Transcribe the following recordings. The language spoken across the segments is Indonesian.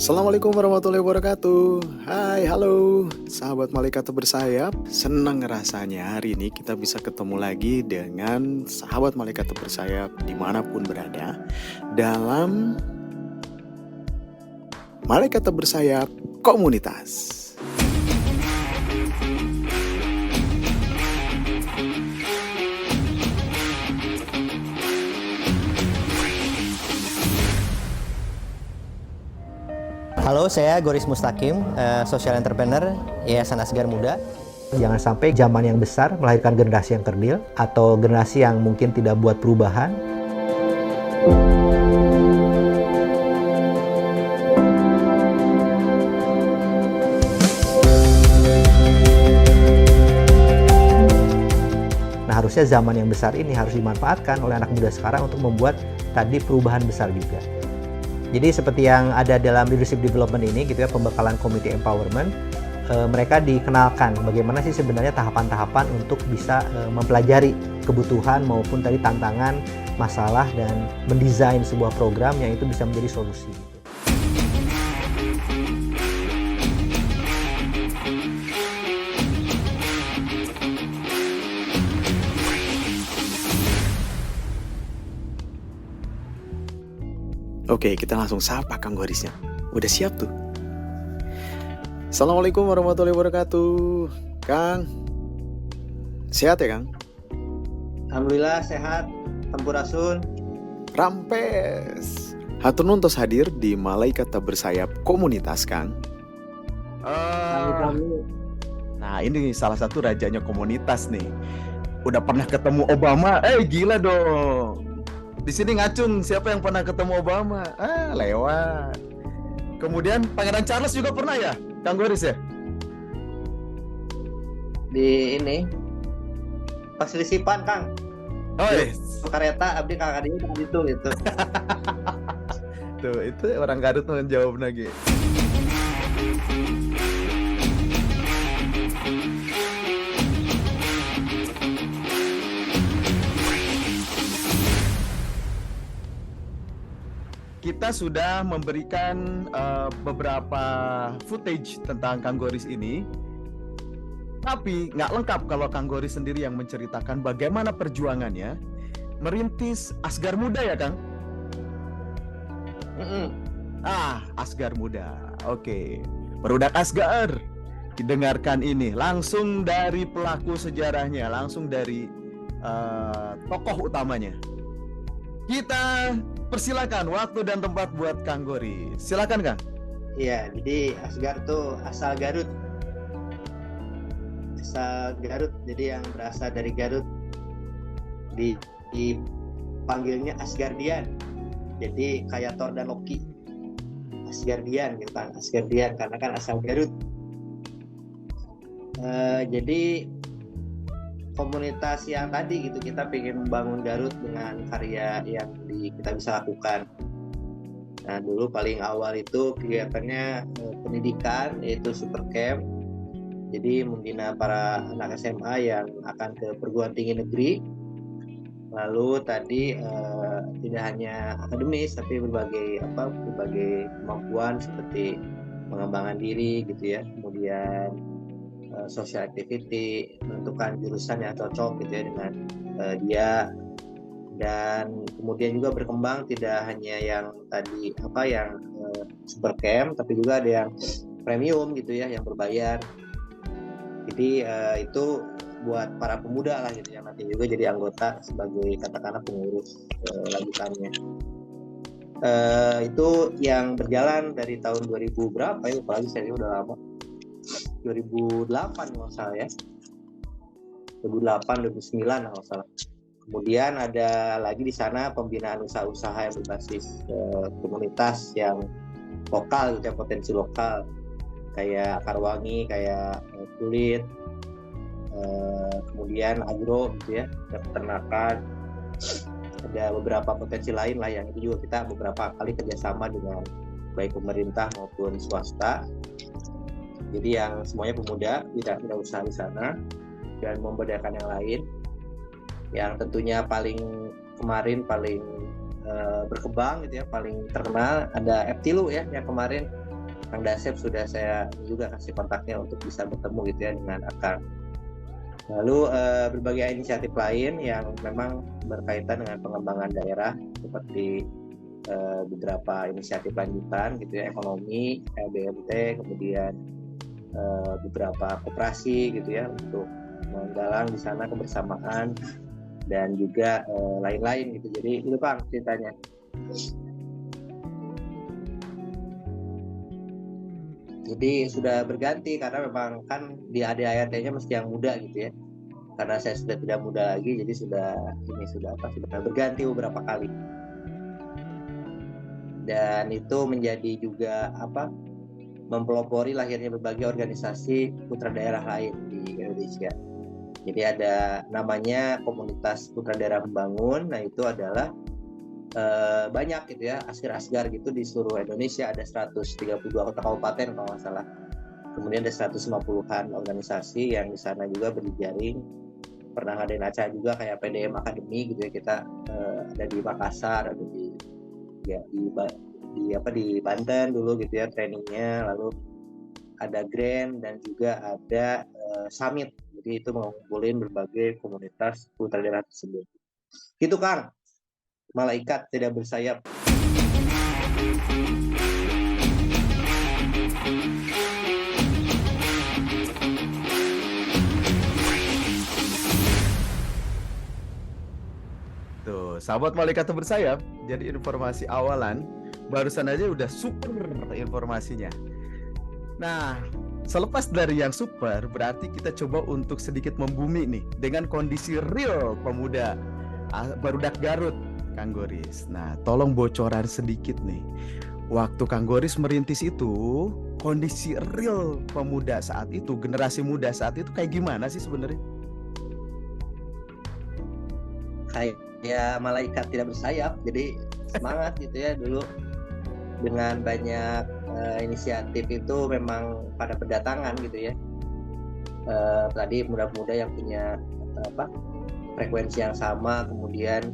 Assalamualaikum warahmatullahi wabarakatuh. Hai, halo sahabat malaikat bersayap. Senang rasanya hari ini kita bisa ketemu lagi dengan sahabat malaikat bersayap dimanapun berada dalam malaikat bersayap komunitas. Halo, saya Goris Mustaqim, social entrepreneur Yayasan Asgar Muda. Jangan sampai zaman yang besar melahirkan generasi yang kerdil atau generasi yang mungkin tidak buat perubahan. Nah, harusnya zaman yang besar ini harus dimanfaatkan oleh anak muda sekarang untuk membuat tadi perubahan besar juga. Jadi seperti yang ada dalam leadership development ini gitu ya, pembekalan community empowerment, mereka dikenalkan bagaimana sih sebenarnya tahapan-tahapan untuk bisa mempelajari kebutuhan maupun tadi tantangan, masalah, dan mendesain sebuah program yang itu bisa menjadi solusi. Oke, kita langsung sapa Kang Gorisnya. Udah siap tuh? Assalamualaikum warahmatullahi wabarakatuh. Kang, sehat ya Kang? Alhamdulillah sehat, Sampurasun. Rampes. Hatur nuhun tos hadir di malaikat bersayap komunitas Kang. Nah, ini salah satu rajanya komunitas nih. Udah pernah ketemu Obama? Gila dong. Di sini ngacung siapa yang pernah ketemu Obama? Lewat. Kemudian Pangeran Charles juga pernah ya, Kang Goris ya? Di ini Pasilisipan, Kang. Oh, yes. Kereta abdi kakak dia itu gitu. Tuh, itu orang Garut menjawab lagi. Kita sudah memberikan beberapa footage tentang Kang Goris ini, tapi nggak lengkap kalau Kang Goris sendiri yang menceritakan bagaimana perjuangannya merintis Asgar Muda ya, Kang? Asgar Muda. Oke. Perudak Asgar. Didengarkan ini langsung dari pelaku sejarahnya, langsung dari tokoh utamanya. Kita persilakan waktu dan tempat buat Kang Goris. Silakan, Kang. Iya, jadi Asgar tuh asal Garut. Asal Garut, jadi yang berasal dari Garut. Dipanggilnya Asgardian. Jadi kayak Thor dan Loki. Asgardian gitu kan, Asgardian karena kan asal Garut. Jadi komunitas yang tadi gitu, kita pengen membangun Garut dengan karya yang kita bisa lakukan. Nah, dulu paling awal itu kegiatannya pendidikan, yaitu super camp. Jadi membina para anak SMA yang akan ke perguruan tinggi negeri. Lalu tadi tidak hanya akademis, tapi berbagai kemampuan seperti pengembangan diri gitu ya. Kemudian social activity, menentukan jurusan yang cocok gitu ya dengan dia, dan kemudian juga berkembang tidak hanya yang tadi yang super camp, tapi juga ada yang premium gitu ya, yang berbayar. Jadi itu buat para pemuda lah gitu yang nanti juga jadi anggota sebagai katakanlah pengurus lanjutannya. Itu yang berjalan dari tahun 2000 berapa ya, apalagi saya udah lama, 2008 kalau salah ya, 2008 2009 kalau salah. Kemudian ada lagi di sana pembinaan usaha-usaha yang berbasis komunitas yang lokal gitu ya, potensi lokal kayak akar wangi, kayak kulit, kemudian agro gitu ya, ada peternakan, ada beberapa potensi lain lah yang itu juga kita beberapa kali kerjasama dengan baik pemerintah maupun swasta. Jadi yang semuanya pemuda, tidak usaha di sana, dan memberdayakan yang lain. Yang tentunya paling berkembang gitu ya, paling terkenal ada Eptilu ya, yang kemarin Kang Dasep sudah saya juga kasih kontaknya untuk bisa bertemu gitu ya dengan Akang. Lalu berbagai inisiatif lain yang memang berkaitan dengan pengembangan daerah seperti beberapa inisiatif lanjutan gitu ya, ekonomi, BMT, kemudian beberapa koperasi gitu ya untuk menggalang di sana kebersamaan dan juga lain-lain gitu. Jadi itu Kang ceritanya. Jadi sudah berganti karena memang kan di ADART-nya mesti yang muda gitu ya. Karena saya sudah tidak muda lagi, jadi sudah berganti beberapa kali. Dan itu menjadi juga mempelopori lahirnya berbagai organisasi putra daerah lain di Indonesia. Jadi ada namanya Komunitas Putra Daerah Membangun. Nah itu adalah banyak gitu ya, asgar gitu di seluruh Indonesia, ada 132 kota kabupaten kalau nggak salah. Kemudian ada 150-an organisasi yang di sana juga berjejaring. Pernah ngadain acara juga kayak PDM Academy gitu ya, kita ada di Makassar, ada di Banten dulu gitu ya trainingnya, lalu ada Grand dan juga ada Summit. Jadi itu mengumpulin berbagai komunitas putra daerah tersebut. Gitu Kang. Malaikat tidak bersayap. Tuh, sahabat malaikat bersayap. Jadi informasi awalan barusan aja udah super informasinya. Nah, selepas dari yang super, berarti kita coba untuk sedikit membumi nih dengan kondisi real pemuda barudak Garut, Kang Goris. Nah, tolong bocoran sedikit nih. Waktu Kang Goris merintis itu, kondisi real pemuda saat itu, generasi muda saat itu kayak gimana sih sebenarnya? Kayak malaikat tidak bersayap, jadi semangat gitu ya dulu. Dengan banyak inisiatif itu memang pada berdatangan gitu ya. Tadi muda-muda yang punya frekuensi yang sama, kemudian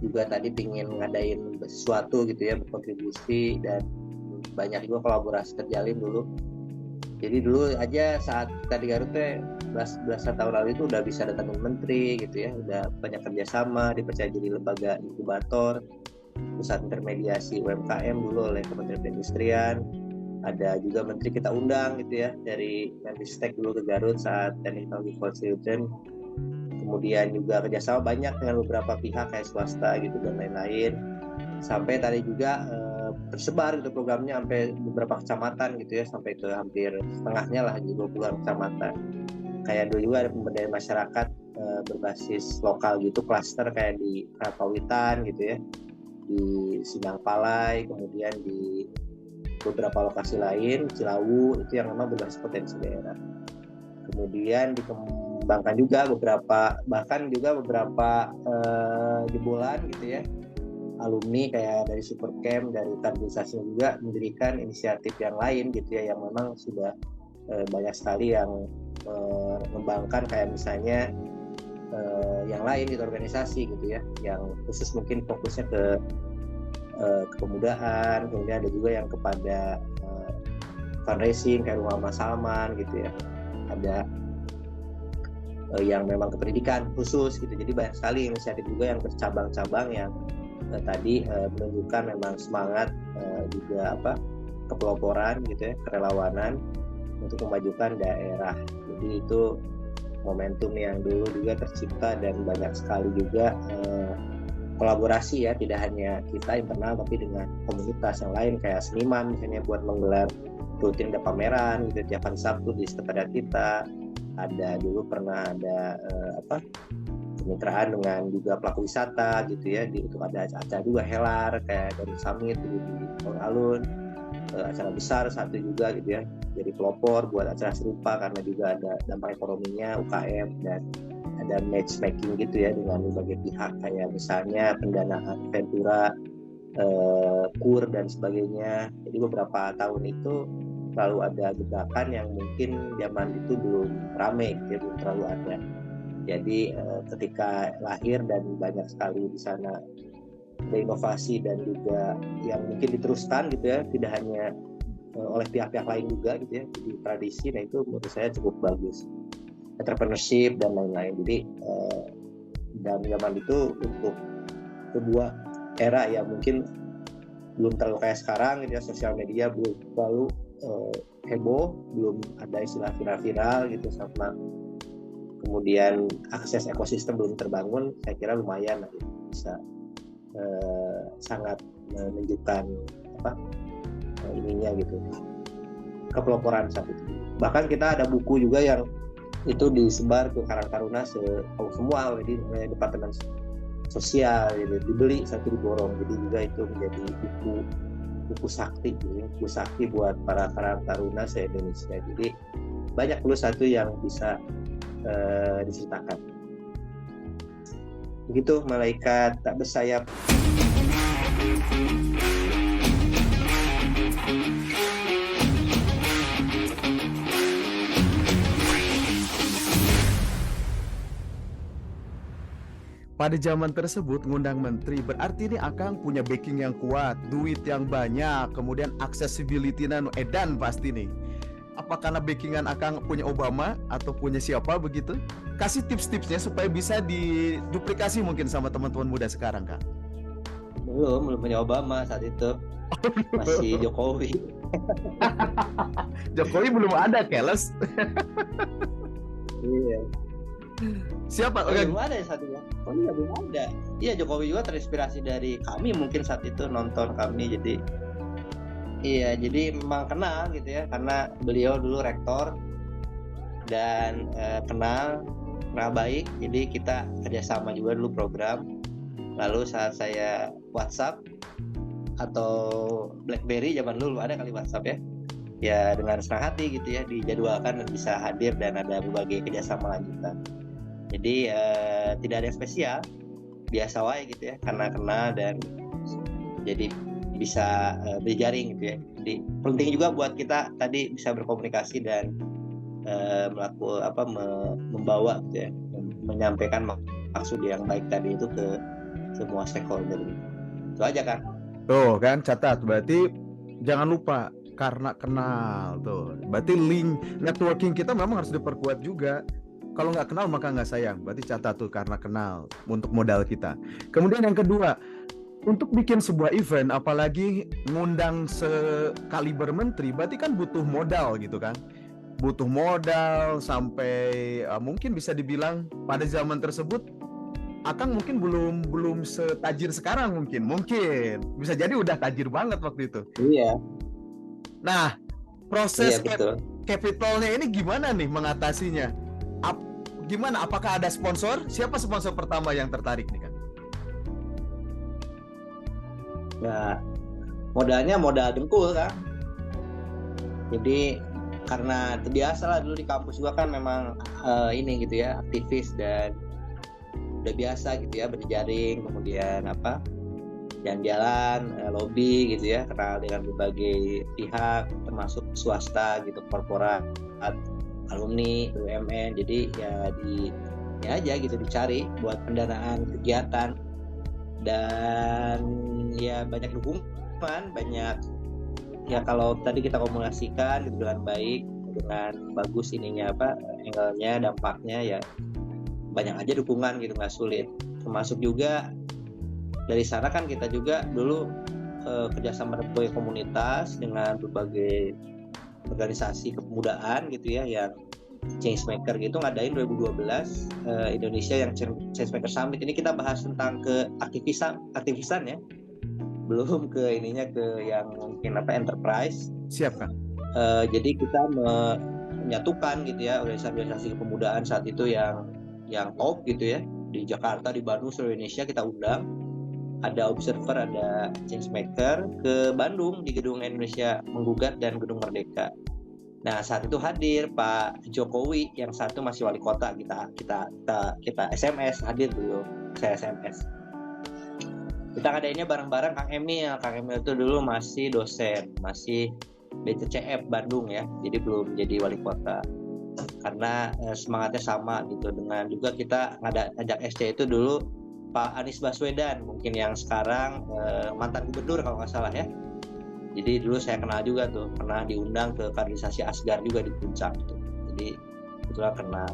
juga tadi pingin ngadain sesuatu gitu ya, berkontribusi, dan banyak juga kolaborasi terjalin dulu. Jadi dulu aja saat kita di Garut belasan tahun lalu itu udah bisa datangin menteri gitu ya, udah banyak kerjasama, dipercaya jadi lembaga inkubator, pusat intermediasi UMKM dulu oleh Kementerian Perindustrian. Ada juga menteri kita undang gitu ya dari Menristek dulu ke Garut saat Technology for Children. Kemudian juga kerjasama banyak dengan beberapa pihak kayak swasta gitu dan lain-lain. Sampai tadi juga tersebar gitu programnya sampai beberapa kecamatan gitu ya, sampai ke hampir setengahnya lah, 20-an kecamatan. Kayak dulu juga ada pemberdayaan masyarakat berbasis lokal gitu, klaster kayak di Pawitan gitu ya, di Sindang Palai, kemudian di beberapa lokasi lain, Cilawu, itu yang memang berbasis potensi daerah. Kemudian dikembangkan juga bahkan juga beberapa jebolan gitu ya, alumni kayak dari Supercamp, dari kaderisasi juga mendirikan inisiatif yang lain gitu ya, yang memang sudah banyak sekali yang mengembangkan, kayak misalnya yang lain gitu, organisasi gitu ya, yang khusus mungkin fokusnya ke kepemudaan. Kemudian ada juga yang kepada fundraising kayak Rumah Mas Salman gitu ya, ada yang memang ke pendidikan khusus gitu. Jadi banyak sekali inisiatif juga yang bercabang-cabang yang tadi menunjukkan memang semangat juga kepeloporan gitu ya, kerelawanan untuk memajukan daerah. Jadi itu momentum yang dulu juga tercipta, dan banyak sekali juga kolaborasi ya, tidak hanya kita internal tapi dengan komunitas yang lain kayak seniman misalnya buat menggelar rutin ada pameran gitu tiap hari Sabtu di sekretariat kita. Ada dulu pernah ada kemitraan dengan juga pelaku wisata gitu ya, untuk ada acara juga helar kayak dari Summit di alun-alun, acara besar satu juga gitu ya, jadi pelopor buat acara serupa karena juga ada dampak ekonominya UKM, dan ada matchmaking gitu ya dengan berbagai pihak kayak misalnya pendanaan Ventura, KUR dan sebagainya. Jadi beberapa tahun itu selalu ada gebrakan yang mungkin zaman itu belum ramai gitu ya, belum terlalu ada. Jadi ketika lahir dan banyak sekali di sana ada inovasi dan juga yang mungkin diteruskan gitu ya, tidak hanya oleh pihak-pihak lain juga gitu ya, jadi tradisi. Nah itu menurut saya cukup bagus, entrepreneurship dan lain-lain. Jadi dalam zaman itu untuk sebuah era yang mungkin belum terlalu kayak sekarang gitu ya, sosial media belum terlalu heboh, belum ada istilah viral-viral gitu, sama kemudian akses ekosistem belum terbangun. Saya kira lumayan lah, gitu. Bisa sangat menunjukkan ininya gitu, kepeloporan saat itu. Bahkan kita ada buku juga yang itu disebar ke Karang Taruna semua oleh Departemen Sosial, jadi dibeli satu diborong. Jadi juga itu menjadi buku sakti, buku sakti buat para Karang Taruna se-Indonesia. Jadi banyak plus satu yang bisa diceritakan. Begitu malaikat tak bersayap. Pada zaman tersebut ngundang menteri, berarti ini Akang punya backing yang kuat, duit yang banyak, kemudian accessibility nanu edan pasti nih. Apa karena backingan Akang punya Obama atau punya siapa begitu? Kasih tips-tipsnya supaya bisa diduplikasi mungkin sama teman-teman muda sekarang, Kang. Belum punya Obama saat itu. Masih Jokowi. Jokowi belum ada, Keles. Iya. Siapa? Belum ada saat itu. Oh iya, belum ada. Iya, Jokowi juga terinspirasi dari kami mungkin saat itu, nonton kami. Jadi iya, jadi memang kenal gitu ya, karena beliau dulu rektor dan kenal baik. Jadi kita kerjasama juga dulu program. Lalu saat saya WhatsApp atau BlackBerry zaman dulu ada kali WhatsApp ya, ya dengan senang hati gitu ya dijadwalkan dan bisa hadir dan ada berbagai kerjasama lanjutan. Jadi tidak ada yang spesial, biasa wae gitu ya, karena kenal dan jadi bisa berjaring gitu ya. Jadi penting juga buat kita tadi bisa berkomunikasi dan membawa gitu ya, menyampaikan maksud yang baik tadi itu ke semua stakeholder. Itu aja kan. Tuh kan, catat. Berarti jangan lupa karena kenal tuh. Berarti link networking kita memang harus diperkuat juga. Kalau nggak kenal maka nggak sayang. Berarti catat tuh karena kenal untuk modal kita. Kemudian yang kedua, untuk bikin sebuah event, apalagi ngundang sekaliber menteri, berarti kan butuh modal gitu kan. Butuh modal sampai mungkin bisa dibilang pada zaman tersebut Akang mungkin belum setajir sekarang, mungkin bisa jadi udah tajir banget waktu itu. Iya. Nah, proses iya, capitalnya ini gimana nih mengatasinya? Gimana? Apakah ada sponsor? Siapa sponsor pertama yang tertarik nih, Kang? Ya, modalnya modal dengkul kan. Jadi karena terbiasa lah dulu di kampus juga kan memang ini gitu ya, aktivis dan udah biasa gitu ya berjaring, kemudian jalan-jalan, lobby gitu ya, kenal dengan berbagai pihak termasuk swasta gitu, korporat, alumni, BUMN. Jadi ya aja gitu dicari buat pendanaan kegiatan dan ya banyak dukungan, banyak ya kalau tadi kita komunikasikan gitu dengan baik, dengan bagus ininya angle-nya, dampaknya ya banyak aja dukungan gitu, nggak sulit. Termasuk juga dari sana kan kita juga dulu kerjasama dengan berbagai komunitas, dengan berbagai organisasi kepemudaan gitu ya, yang Changemaker gitu ngadain 2012 Indonesia yang Changemaker Summit. Ini kita bahas tentang aktivisan ya, belum ke ininya ke yang mungkin enterprise. Siap kan? Jadi kita menyatukan gitu ya organisasi kepemudaan saat itu yang top gitu ya, di Jakarta, di Bandung, seluruh Indonesia kita undang. Ada Observer, ada Changemaker ke Bandung di Gedung Indonesia Menggugat dan Gedung Merdeka. Nah saat itu hadir Pak Jokowi, yang satu masih wali kota. Kita SMS hadir dulu, saya SMS. Kita ngadainnya bareng-bareng Kang Emil. Kang Emil itu dulu masih dosen, masih BCCF Bandung ya, jadi belum jadi wali kota. Karena semangatnya sama gitu, dengan juga kita ngajak SC itu dulu Pak Anies Baswedan, mungkin yang sekarang mantan gubernur kalau nggak salah ya, Jadi dulu saya kenal juga tuh, pernah diundang ke kaderisasi Asgar juga di Puncak tuh. Jadi itulah kenal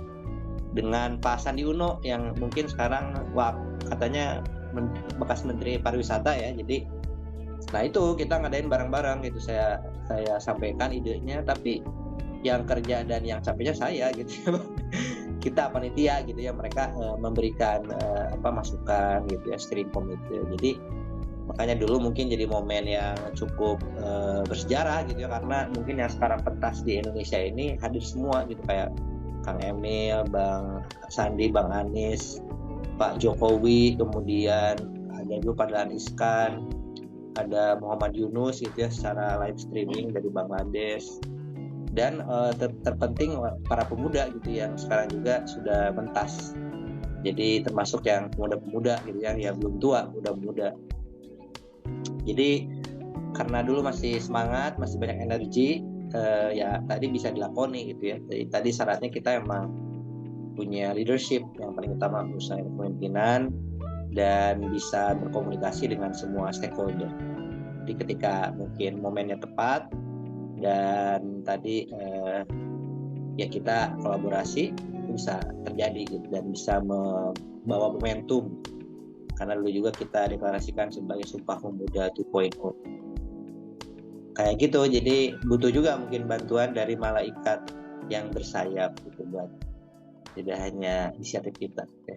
dengan Pak Sandi Uno yang mungkin sekarang katanya bekas Menteri Pariwisata ya. Jadi nah itu kita ngadain bareng-bareng gitu, saya sampaikan idenya, tapi yang kerja dan yang capeknya saya gitu. Kita panitia gitu ya, mereka memberikan masukan gitu ya, steering committee. Jadi makanya dulu mungkin jadi momen yang cukup bersejarah gitu ya, karena mungkin yang sekarang pentas di Indonesia ini hadir semua gitu, kayak Kang Emil, Bang Sandi, Bang Anies, Pak Jokowi, kemudian ada juga Pak Dahlan Iskan, ada Muhammad Yunus gitu ya secara live streaming dari Bangladesh, dan terpenting para pemuda gitu yang sekarang juga sudah pentas. Jadi termasuk yang pemuda-pemuda gitu ya, yang belum tua, muda-muda. Jadi karena dulu masih semangat, masih banyak energi, ya tadi bisa dilakoni gitu ya. Jadi tadi syaratnya kita emang punya leadership yang paling utama, misalnya kepemimpinan, dan bisa berkomunikasi dengan semua stakeholder. Jadi ketika mungkin momennya tepat dan tadi ya kita kolaborasi, itu bisa terjadi gitu, dan bisa membawa momentum. Karena dulu juga kita deklarasikan sebagai Sumpah Pemuda 2.0. Kayak gitu, jadi butuh juga mungkin bantuan dari malaikat yang bersayap gitu, buat tidak hanya inisiatif kita. Okay.